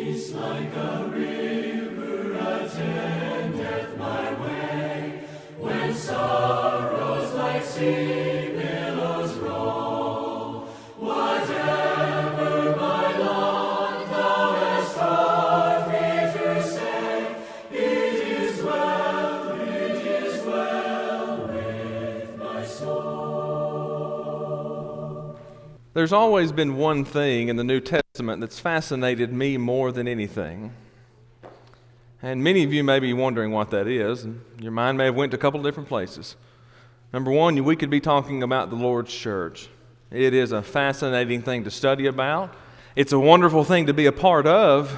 Like a river attendeth my way, when sorrows like sea billows roll. Whatever my lot, thou hast taught me to say, it is well with my soul. There's always been one thing in the New Testament that's fascinated me more than anything. And many of you may be wondering what that is, and your mind may have went to a couple of different places. Number one, we could be talking about the Lord's church. It is a fascinating thing to study about. It's a wonderful thing to be a part of,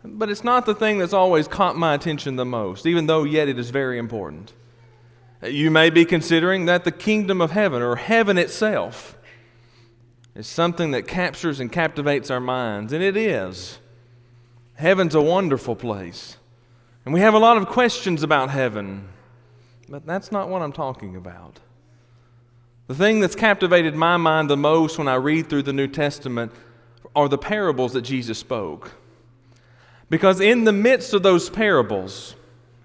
but it's not the thing that's always caught my attention the most, even though yet it is very important. You may be considering that the kingdom of heaven, or heaven itself, is something that captures and captivates our minds, and it is. Heaven's a wonderful place, and we have a lot of questions about heaven, but that's not what I'm talking about. The thing that's captivated my mind the most when I read through the New Testament are the parables that Jesus spoke. Because in the midst of those parables,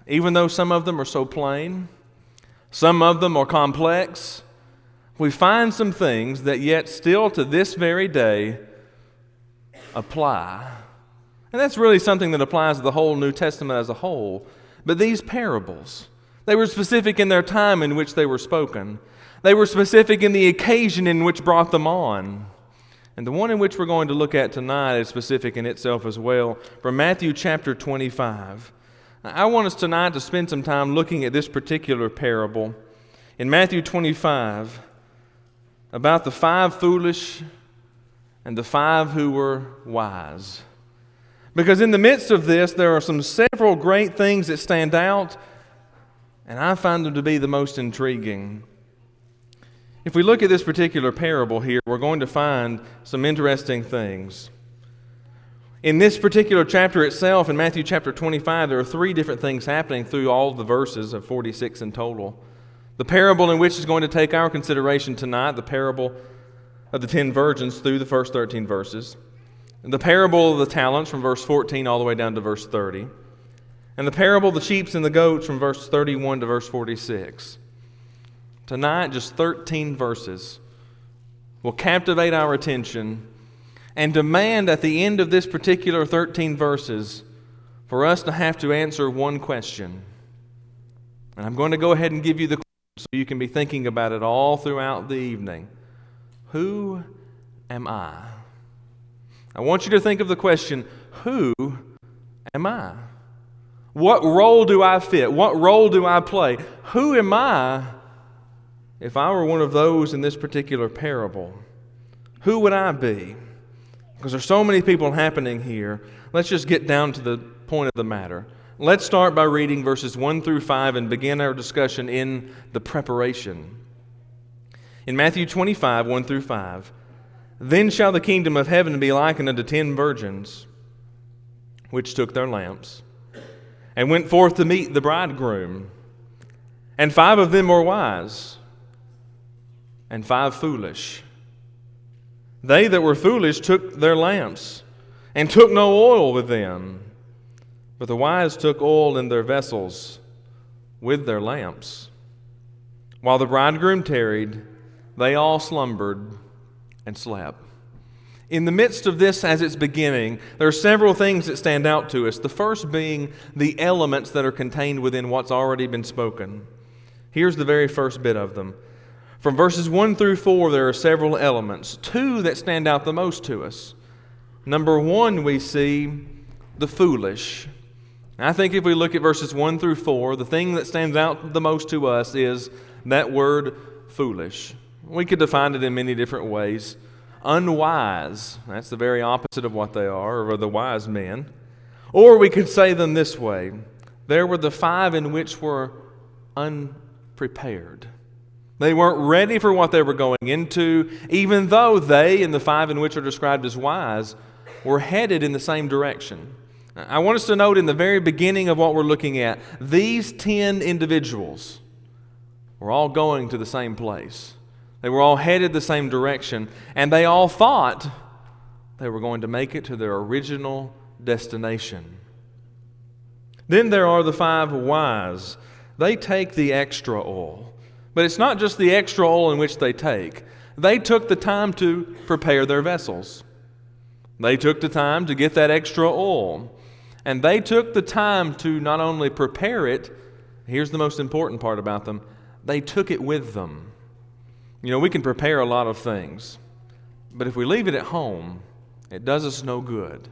even though some of them are so plain, some of them are complex, we find some things that yet still to this very day apply. And that's really something that applies to the whole New Testament as a whole. But these parables, they were specific in their time in which they were spoken. They were specific in the occasion in which brought them on. And the one in which we're going to look at tonight is specific in itself as well, from Matthew chapter 25. I want us tonight to spend some time looking at this particular parable in Matthew 25, about the 5 foolish and the 5 who were wise. Because in the midst of this, there are several great things that stand out, and I find them to be the most intriguing. If we look at this particular parable here, we're going to find some interesting things. In this particular chapter itself, in Matthew chapter 25, there are 3 different things happening through all the verses of 46 in total. The parable in which is going to take our consideration tonight, the parable of the 10 virgins through the first 13 verses. And the parable of the talents from verse 14 all the way down to verse 30. And the parable of the sheep and the goats from verse 31 to verse 46. Tonight, just 13 verses will captivate our attention and demand at the end of this particular 13 verses for us to have to answer one question. And I'm going to go ahead and give you the question so you can be thinking about it all throughout the evening. Who am I? I want you to think of the question, who am I? What role do I fit? What role do I play? Who am I if I were one of those in this particular parable? Who would I be? Because there's so many people happening here. Let's just get down to the point of the matter. Let's start by reading verses 1 through 5 and begin our discussion in the preparation. In Matthew 25, 1 through 5, "Then shall the kingdom of heaven be likened unto 10 virgins, which took their lamps, and went forth to meet the bridegroom. And 5 of them were wise, and 5 foolish. They that were foolish took their lamps, and took no oil with them. But the wise took oil in their vessels with their lamps. While the bridegroom tarried, they all slumbered and slept." In the midst of this, as it's beginning, there are several things that stand out to us. The first being the elements that are contained within what's already been spoken. Here's the very first bit of them. From verses 1 through 4, there are several elements. 2 that stand out the most to us. Number 1, we see the foolish. I think if we look at verses 1 through 4, the thing that stands out the most to us is that word foolish. We could define it in many different ways. Unwise, that's the very opposite of what they are, or the wise men. Or we could say them this way. There were the 5 in which were unprepared. They weren't ready for what they were going into, even though they, and the 5 in which are described as wise, were headed in the same direction. I want us to note in the very beginning of what we're looking at, these 10 individuals were all going to the same place. They were all headed the same direction, and they all thought they were going to make it to their original destination. Then there are the 5 wise. They take the extra oil. But it's not just the extra oil in which they take. They took the time to prepare their vessels. They took the time to get that extra oil. And they took the time to not only prepare it, here's the most important part about them, they took it with them. You know, we can prepare a lot of things, but if we leave it at home, it does us no good.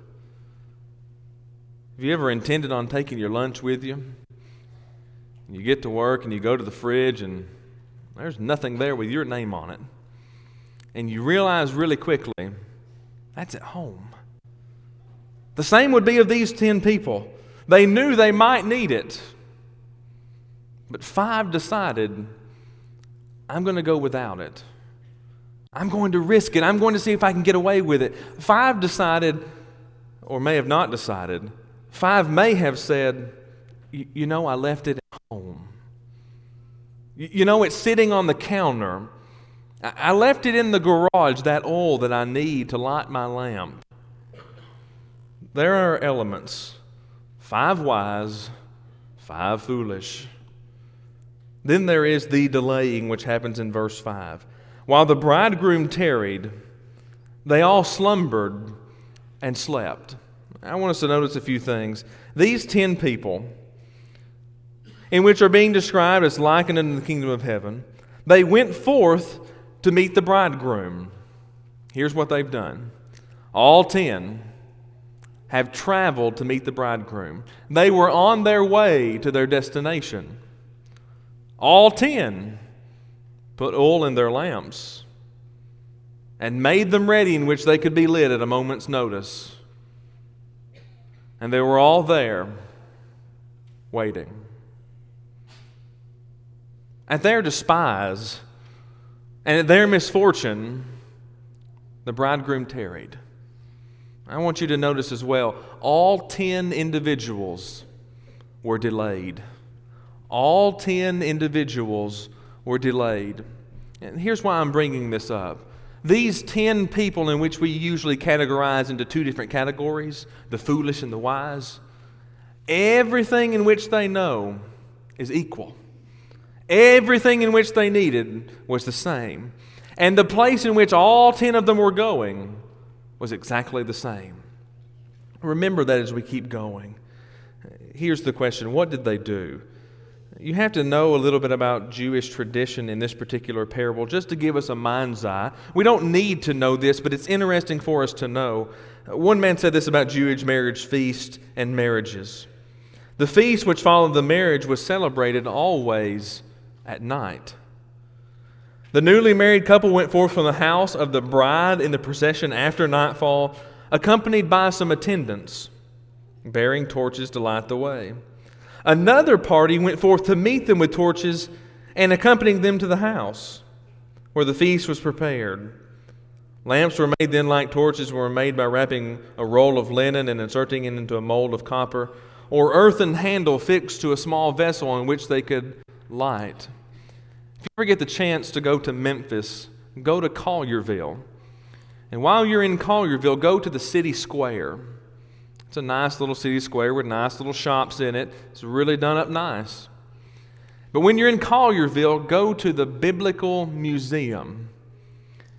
Have you ever intended on taking your lunch with you? You get to work and you go to the fridge and there's nothing there with your name on it. And you realize really quickly, that's at home. The same would be of these 10 people. They knew they might need it. But 5 decided, I'm going to go without it. I'm going to risk it. I'm going to see if I can get away with it. 5 decided, or may have not decided, 5 may have said, you know, I left it at home. You know, it's sitting on the counter. I left it in the garage, that oil that I need to light my lamp. There are elements. 5 wise, 5 foolish. Then there is the delaying, which happens in verse 5. While the bridegroom tarried, they all slumbered and slept. I want us to notice a few things. These 10 people, in which are being described as likened unto the kingdom of heaven, they went forth to meet the bridegroom. Here's what they've done. All 10 have traveled to meet the bridegroom. They were on their way to their destination. All 10 put oil in their lamps and made them ready in which they could be lit at a moment's notice. And they were all there waiting. At their despise and at their misfortune, the bridegroom tarried. I want you to notice as well, all 10 individuals were delayed. All 10 individuals were delayed. And here's why I'm bringing this up. These 10 people, in which we usually categorize into 2 different categories, the foolish and the wise, everything in which they know is equal. Everything in which they needed was the same. And the place in which all 10 of them were going was exactly the same. Remember that as we keep going. Here's the question, what did they do? You have to know a little bit about Jewish tradition in this particular parable just to give us a mind's eye. We don't need to know this, but it's interesting for us to know. One man said this about Jewish marriage feast and marriages. The feast which followed the marriage was celebrated always at night. The newly married couple went forth from the house of the bride in the procession after nightfall, accompanied by some attendants, bearing torches to light the way. Another party went forth to meet them with torches and accompanying them to the house where the feast was prepared. Lamps were made then like torches were made by wrapping a roll of linen and inserting it into a mold of copper or earthen handle fixed to a small vessel in which they could light. If you ever get the chance to go to Memphis, go to Collierville. And while you're in Collierville, go to the city square. It's a nice little city square with nice little shops in it. It's really done up nice. But when you're in Collierville, go to the Biblical Museum.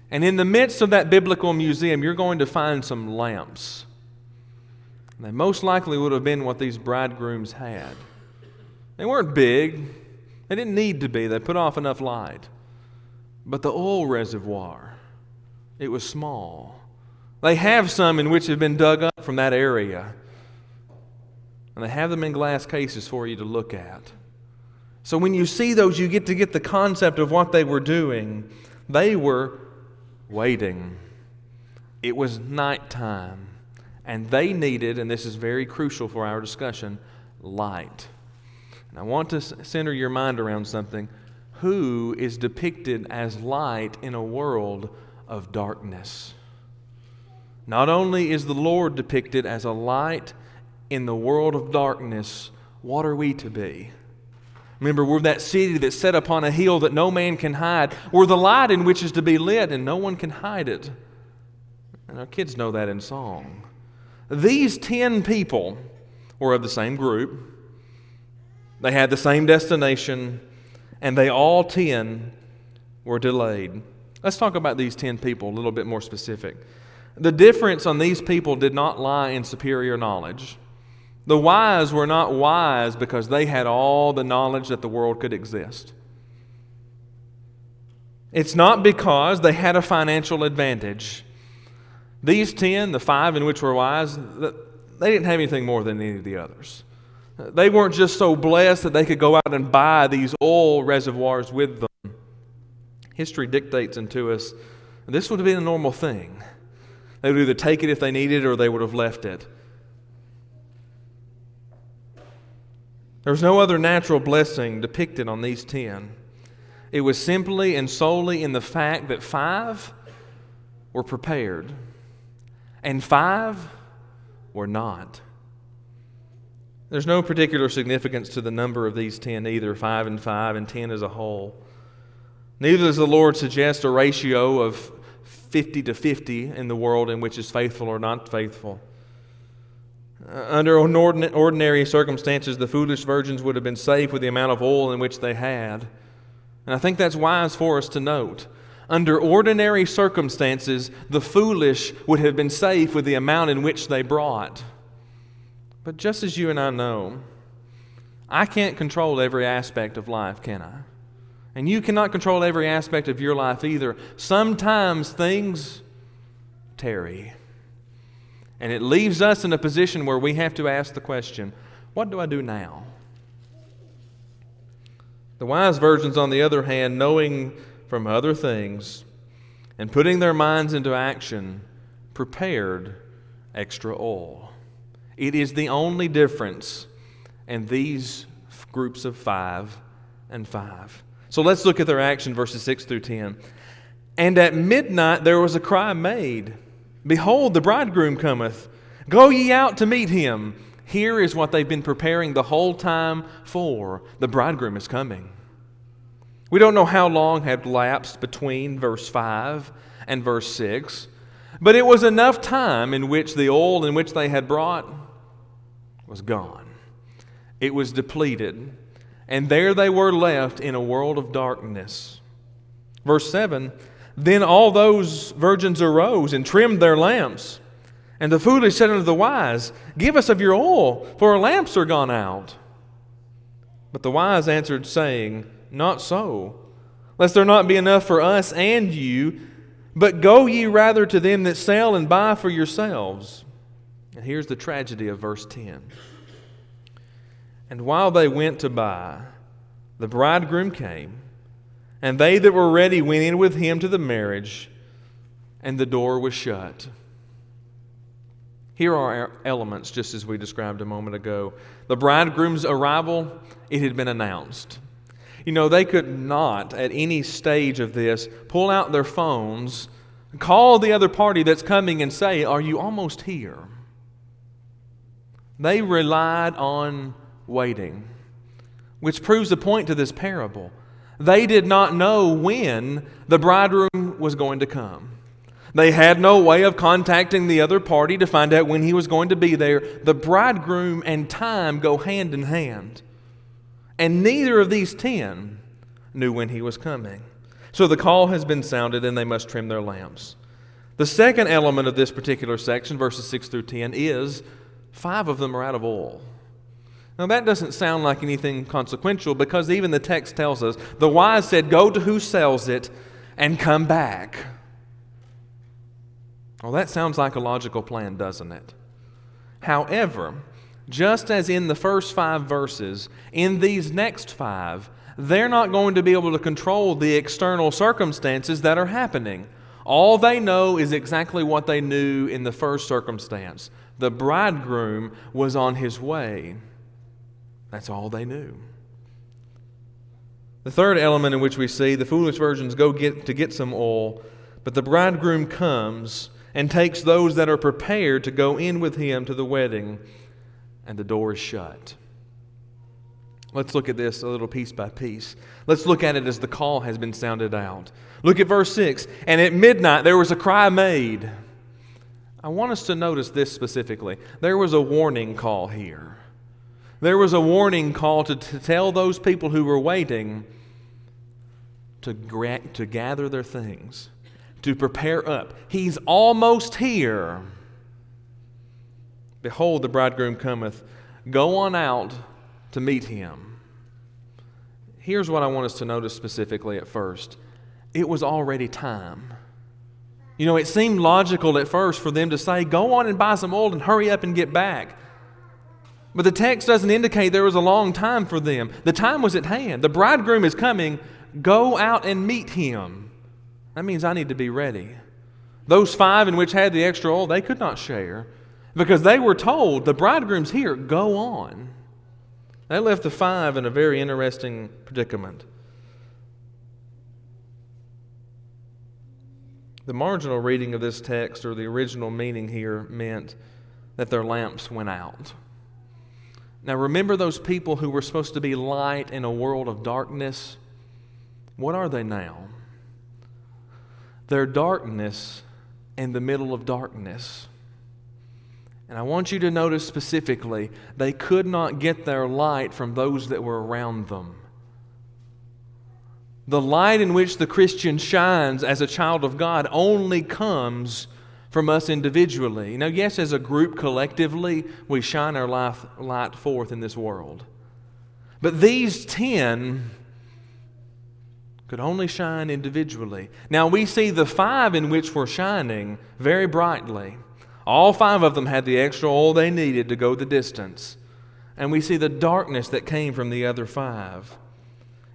And in the midst of that Biblical Museum, you're going to find some lamps. They most likely would have been what these bridegrooms had. They weren't big. They didn't need to be. They put off enough light. But the oil reservoir, it was small. They have some in which have been dug up from that area. And they have them in glass cases for you to look at. So when you see those, you get to get the concept of what they were doing. They were waiting. It was nighttime. And they needed, and this is very crucial for our discussion, light. And I want to center your mind around something. Who is depicted as light in a world of darkness? Not only is the Lord depicted as a light in the world of darkness, what are we to be? Remember, we're that city that's set upon a hill that no man can hide. We're the light in which is to be lit, and no one can hide it. And our kids know that in song. These 10 people were of the same group. They had the same destination, and they all 10 were delayed. Let's talk about these 10 people a little bit more specific. The difference on these people did not lie in superior knowledge. The wise were not wise because they had all the knowledge that the world could exist. It's not because they had a financial advantage. These 10, the 5 in which were wise, they didn't have anything more than any of the others. They weren't just so blessed that they could go out and buy these oil reservoirs with them. History dictates unto us this would have been a normal thing. They would either take it if they needed it or they would have left it. There was no other natural blessing depicted on these 10. It was simply and solely in the fact that 5 were prepared and 5 were not. There's no particular significance to the number of these 10 either, 5 and 5 and 10 as a whole. Neither does the Lord suggest a ratio of 50 to 50 in the world in which is faithful or not faithful. Under ordinary circumstances, the foolish virgins would have been safe with the amount of oil in which they had. And I think that's wise for us to note. Under ordinary circumstances, the foolish would have been safe with the amount in which they brought. But just as you and I know, I can't control every aspect of life, can I? And you cannot control every aspect of your life either. Sometimes things tarry. And it leaves us in a position where we have to ask the question, what do I do now? The wise virgins, on the other hand, knowing from other things and putting their minds into action, prepared extra oil. It is the only difference in these groups of 5 and 5. So let's look at their action, verses 6 through 10. And at midnight there was a cry made, Behold, the bridegroom cometh. Go ye out to meet him. Here is what they've been preparing the whole time for. The bridegroom is coming. We don't know how long had lapsed between verse 5 and verse 6, but it was enough time in which the oil in which they had brought was gone. It was depleted, and there they were left in a world of darkness. Verse 7, Then all those virgins arose and trimmed their lamps. And the foolish said unto the wise, Give us of your oil, for our lamps are gone out. But the wise answered, saying, Not so, lest there not be enough for us and you, but go ye rather to them that sell and buy for yourselves. And here's the tragedy of verse 10. And while they went to buy, the bridegroom came, and they that were ready went in with him to the marriage, and the door was shut. Here are our elements, just as we described a moment ago. The bridegroom's arrival, it had been announced. You know, they could not, at any stage of this, pull out their phones, call the other party that's coming and say, Are you almost here? They relied on waiting, which proves the point to this parable. They did not know when the bridegroom was going to come. They had no way of contacting the other party to find out when he was going to be there. The bridegroom and time go hand in hand. And neither of these 10 knew when he was coming. So the call has been sounded and they must trim their lamps. The second element of this particular section, verses 6 through 10, is 5 of them are out of oil. Now that doesn't sound like anything consequential because even the text tells us, the wise said, Go to who sells it and come back. Well, that sounds like a logical plan, doesn't it? However, just as in the first 5 verses, in these next 5, they're not going to be able to control the external circumstances that are happening. All they know is exactly what they knew in the first circumstance. The bridegroom was on his way. That's all they knew. The third element in which we see the foolish virgins go to get some oil, but the bridegroom comes and takes those that are prepared to go in with him to the wedding, and the door is shut. Let's look at this a little piece by piece. Let's look at it as the call has been sounded out. Look at verse 6. And at midnight there was a cry made. I want us to notice this specifically. There was a warning call here. There was a warning call to tell those people who were waiting to gather their things, to prepare up. He's almost here. Behold, the bridegroom cometh. Go on out to meet him. Here's what I want us to notice specifically at first. It was already time. You know, it seemed logical at first for them to say, go on and buy some oil and hurry up and get back. But the text doesn't indicate there was a long time for them. The time was at hand. The bridegroom is coming. Go out and meet him. That means I need to be ready. Those 5 in which had the extra oil, they could not share because they were told, the bridegroom's here, go on. They left the 5 in a very interesting predicament. The marginal reading of this text, or the original meaning here, meant that their lamps went out. Now remember those people who were supposed to be light in a world of darkness? What are they now? They're darkness in the middle of darkness. And I want you to notice specifically, they could not get their light from those that were around them. The light in which the Christian shines as a child of God only comes from us individually. Now, yes, as a group, collectively, we shine our light forth in this world. But these 10 could only shine individually. Now, we see the 5 in which were shining very brightly. All 5 of them had the extra oil they needed to go the distance. And we see the darkness that came from the other 5.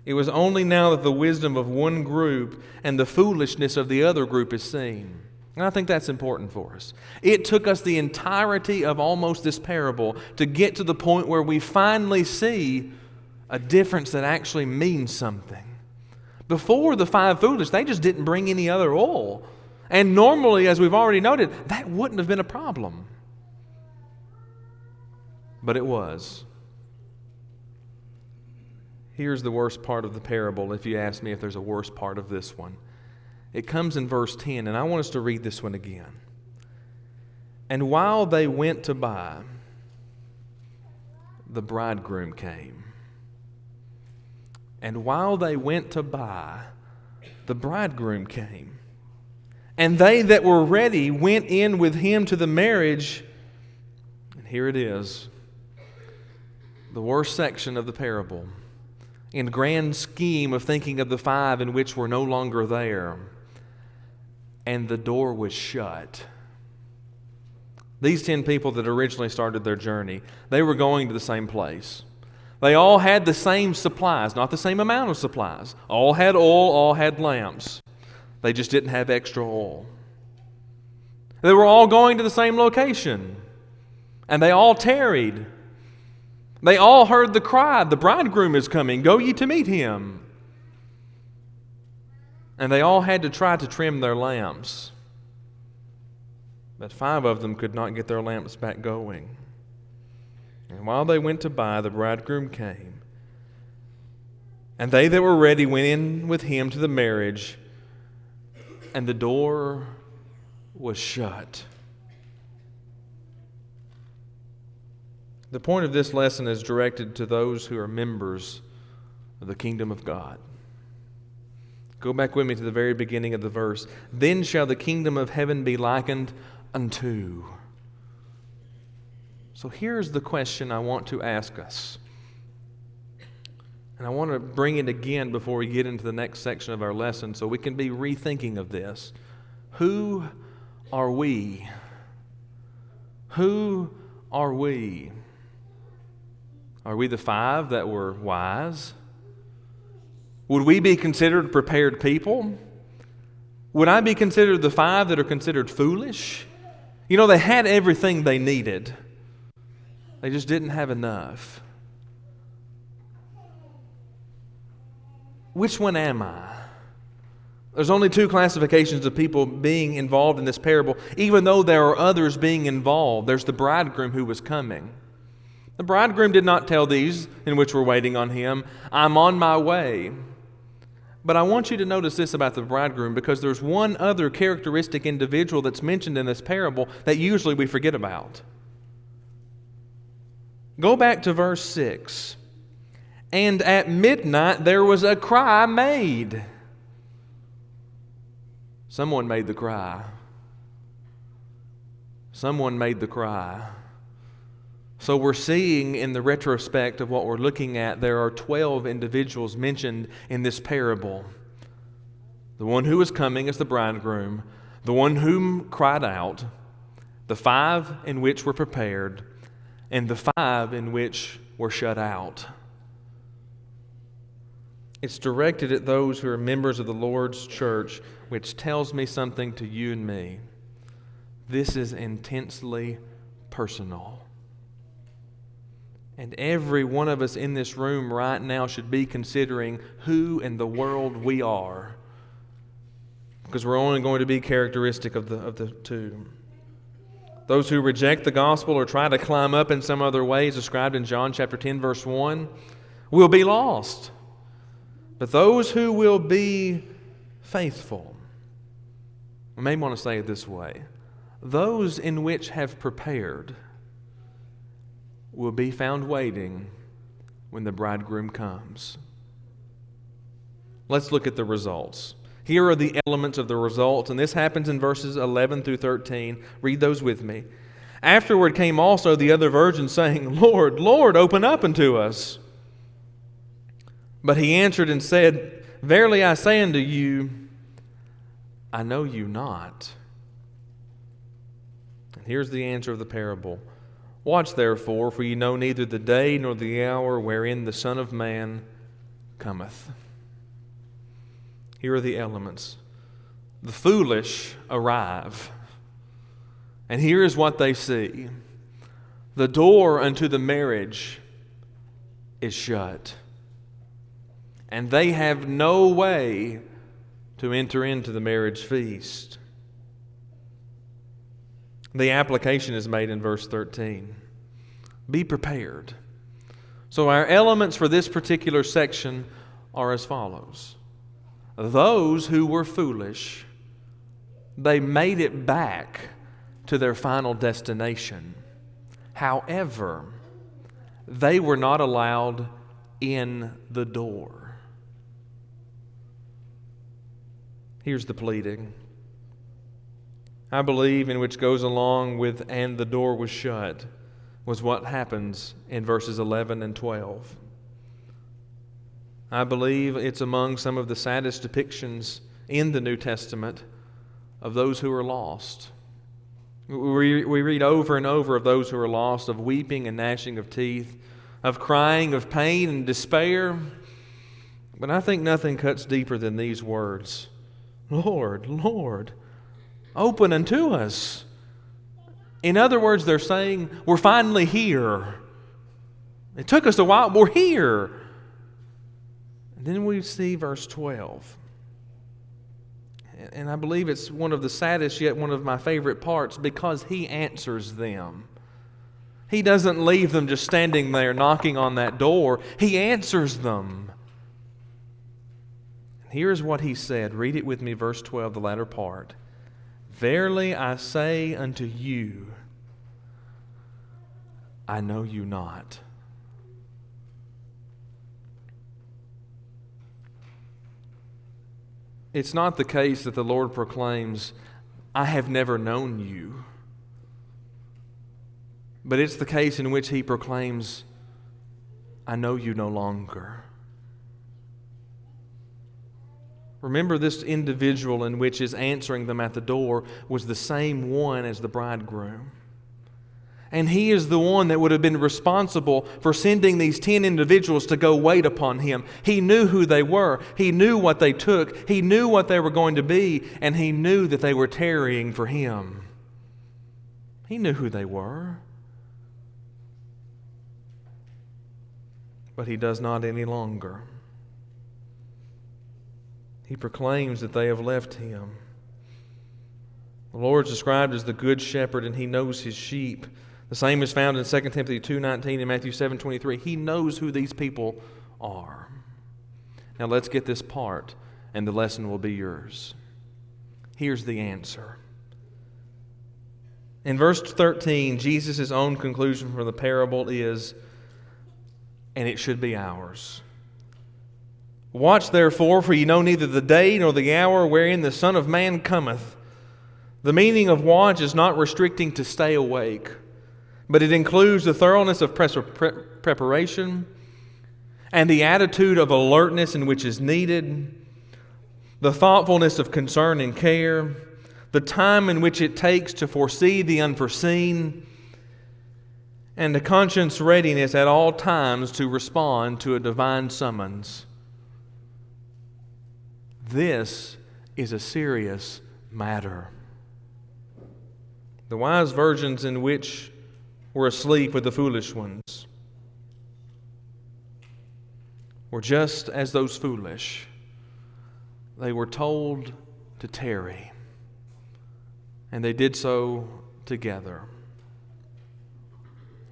It was only now that the wisdom of one group and the foolishness of the other group is seen. And I think that's important for us. It took us the entirety of almost this parable to get to the point where we finally see a difference that actually means something. Before the 5 foolish, they just didn't bring any other oil. And normally, as we've already noted, that wouldn't have been a problem. But it was. Here's the worst part of the parable, if you ask me if there's a worse part of this one. It comes in verse 10, and I want us to read this one again. And while they went to buy, the bridegroom came. And while they went to buy, the bridegroom came. And they that were ready went in with him to the marriage. And here it is, the worst section of the parable. In grand scheme of thinking of the 5 in which were no longer there. And the door was shut. These 10 people that originally started their journey, they were going to the same place. They all had the same supplies, not the same amount of supplies. All had oil, all had lamps. They just didn't have extra oil. They were all going to the same location. And they all tarried. They all heard the cry, the bridegroom is coming, go ye to meet him. And they all had to try to trim their lamps. But 5 of them could not get their lamps back going. And while they went to buy, the bridegroom came. And they that were ready went in with him to the marriage, and the door was shut. The point of this lesson is directed to those who are members of the kingdom of God. Go back with me to the very beginning of the verse. Then shall the kingdom of heaven be likened unto. So here's the question I want to ask us. And I want to bring it again before we get into the next section of our lesson so we can be rethinking of this. Who are we? Who are we? Are we the 5 that were wise? Would we be considered prepared people? Would I be considered the 5 that are considered foolish? You know, they had everything they needed. They just didn't have enough. Which one am I? There's only 2 classifications of people being involved in this parable, even though there are others being involved. There's the bridegroom who was coming. The bridegroom did not tell these in which were waiting on him, I'm on my way. But I want you to notice this about the bridegroom, because there's one other characteristic individual that's mentioned in this parable that usually we forget about. Go back to verse 6. And at midnight there was a cry made. Someone made the cry. Someone made the cry. So we're seeing in the retrospect of what we're looking at, there are 12 individuals mentioned in this parable. The one who was coming as the bridegroom, the one whom cried out, the 5 in which were prepared, and the 5 in which were shut out. It's directed at those who are members of the Lord's church, which tells me something to you and me. This is intensely personal. And every one of us in this room right now should be considering who in the world we are, because we're only going to be characteristic of the two. Those who reject the gospel or try to climb up in some other ways described in John chapter 10, verse 1, will be lost. But those who will be faithful, I may want to say it this way, those in which have prepared will be found waiting when the bridegroom comes. Let's look at the results. Here are the elements of the results, and this happens in verses 11 through 13. Read those with me. Afterward came also the other virgins, saying, Lord, Lord, open up unto us. But he answered and said, Verily I say unto you, I know you not. And here's the answer of the parable. Watch therefore, for ye know neither the day nor the hour wherein the Son of Man cometh. Here are the elements. The foolish arrive, and here is what they see. The door unto the marriage is shut, and they have no way to enter into the marriage feast. The application is made in verse 13. Be prepared. So our elements for this particular section are as follows. Those who were foolish, they made it back to their final destination. However, they were not allowed in the door. Here's the pleading. I believe in which goes along with and the door was shut was what happens in verses 11 and 12. I believe it's among some of the saddest depictions in the New Testament of those who are lost. We read over and over of those who are lost, of weeping and gnashing of teeth, of crying, of pain and despair. But I think nothing cuts deeper than these words. Lord, Lord, open unto us. In other words, they're saying, we're finally here. It took us a while, but we're here. And then we see verse 12. And I believe it's one of the saddest, yet one of my favorite parts, because he answers them. He doesn't leave them just standing there knocking on that door. He answers them. Here's what he said. Read it with me, verse 12, the latter part. Verily I say unto you, I know you not. It's not the case that the Lord proclaims, I have never known you. But it's the case in which he proclaims, I know you no longer. Remember, this individual in which is answering them at the door was the same one as the bridegroom. And he is the one that would have been responsible for sending these 10 individuals to go wait upon him. He knew who they were. He knew what they took. He knew what they were going to be. And he knew that they were tarrying for him. He knew who they were. But he does not any longer. He proclaims that they have left him. The Lord is described as the good shepherd, and he knows his sheep. The same is found in 2 Timothy 2:19 and Matthew 7:23. He knows who these people are. Now let's get this part. and the lesson will be yours. Here's the answer. In verse 13, Jesus' own conclusion for the parable is, and it should be ours. Watch therefore, for ye know neither the day nor the hour wherein the Son of Man cometh. The meaning of watch is not restricting to stay awake, but it includes the thoroughness of preparation and the attitude of alertness in which is needed, the thoughtfulness of concern and care, the time in which it takes to foresee the unforeseen, and the conscience readiness at all times to respond to a divine summons. This is a serious matter. The wise virgins in which were asleep with the foolish ones were just as those foolish. They were told to tarry, and they did so together.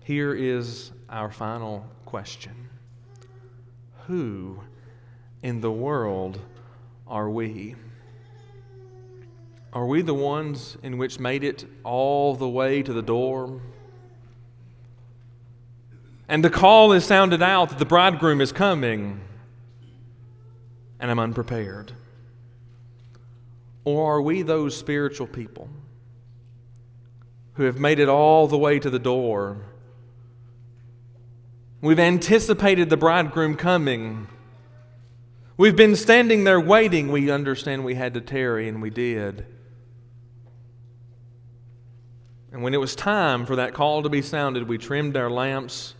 Here is our final question. Who in the world are we? Are we the ones in which made it all the way to the door? And the call is sounded out that the bridegroom is coming, and I'm unprepared. Or are we those spiritual people who have made it all the way to the door? We've anticipated the bridegroom coming. We've been standing there waiting. We understand we had to tarry, and we did. And when it was time for that call to be sounded, we trimmed our lamps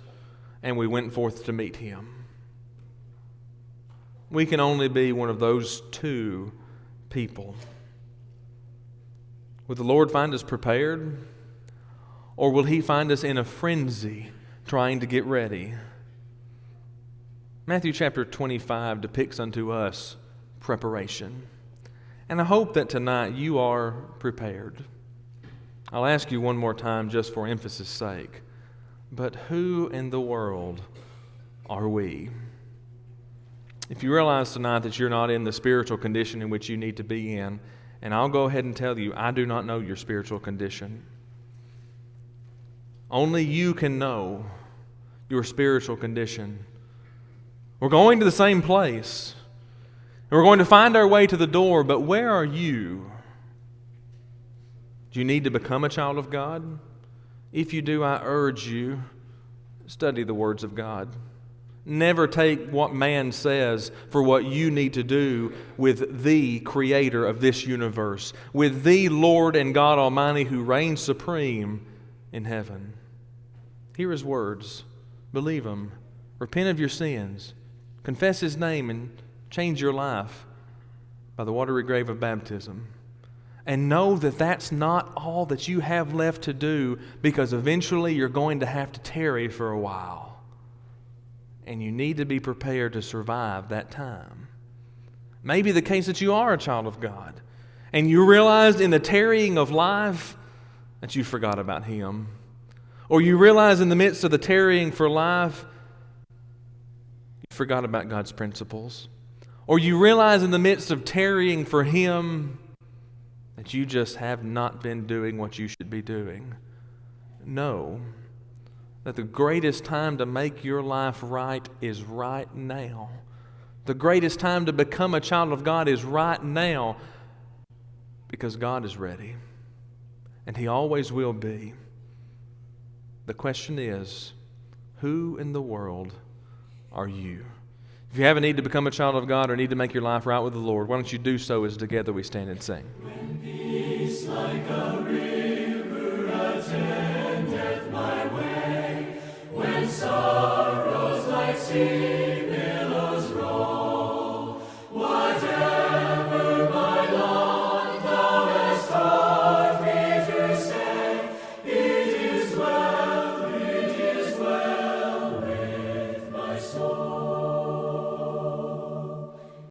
and we went forth to meet Him. We can only be one of those two people. Will the Lord find us prepared? Or will He find us in a frenzy trying to get ready? Matthew chapter 25 depicts unto us preparation. And I hope that tonight you are prepared. I'll ask you one more time just for emphasis' sake. But who in the world are we? If you realize tonight that you're not in the spiritual condition in which you need to be in, and I'll go ahead and tell you, I do not know your spiritual condition. Only you can know your spiritual condition. We're going to the same place, and we're going to find our way to the door, but where are you? Do you need to become a child of God? If you do, I urge you, study the words of God. Never take what man says for what you need to do with the Creator of this universe, with the Lord and God Almighty who reigns supreme in heaven. Hear His words. Believe them. Repent of your sins. Confess His name and change your life by the watery grave of baptism. And know that that's not all that you have left to do, because eventually you're going to have to tarry for a while. And you need to be prepared to survive that time. Maybe the case that you are a child of God, and you realized in the tarrying of life that you forgot about Him. Or you realize in the midst of the tarrying for life, you forgot about God's principles. Or you realize in the midst of tarrying for Him that you just have not been doing what you should be doing. Know that the greatest time to make your life right is right now. The greatest time to become a child of God is right now, because God is ready, and He always will be. The question is, who in the world are you? If you have a need to become a child of God or need to make your life right with the Lord, why don't you do so as together we stand and sing. When peace like a river attendeth my way, when sorrows like sea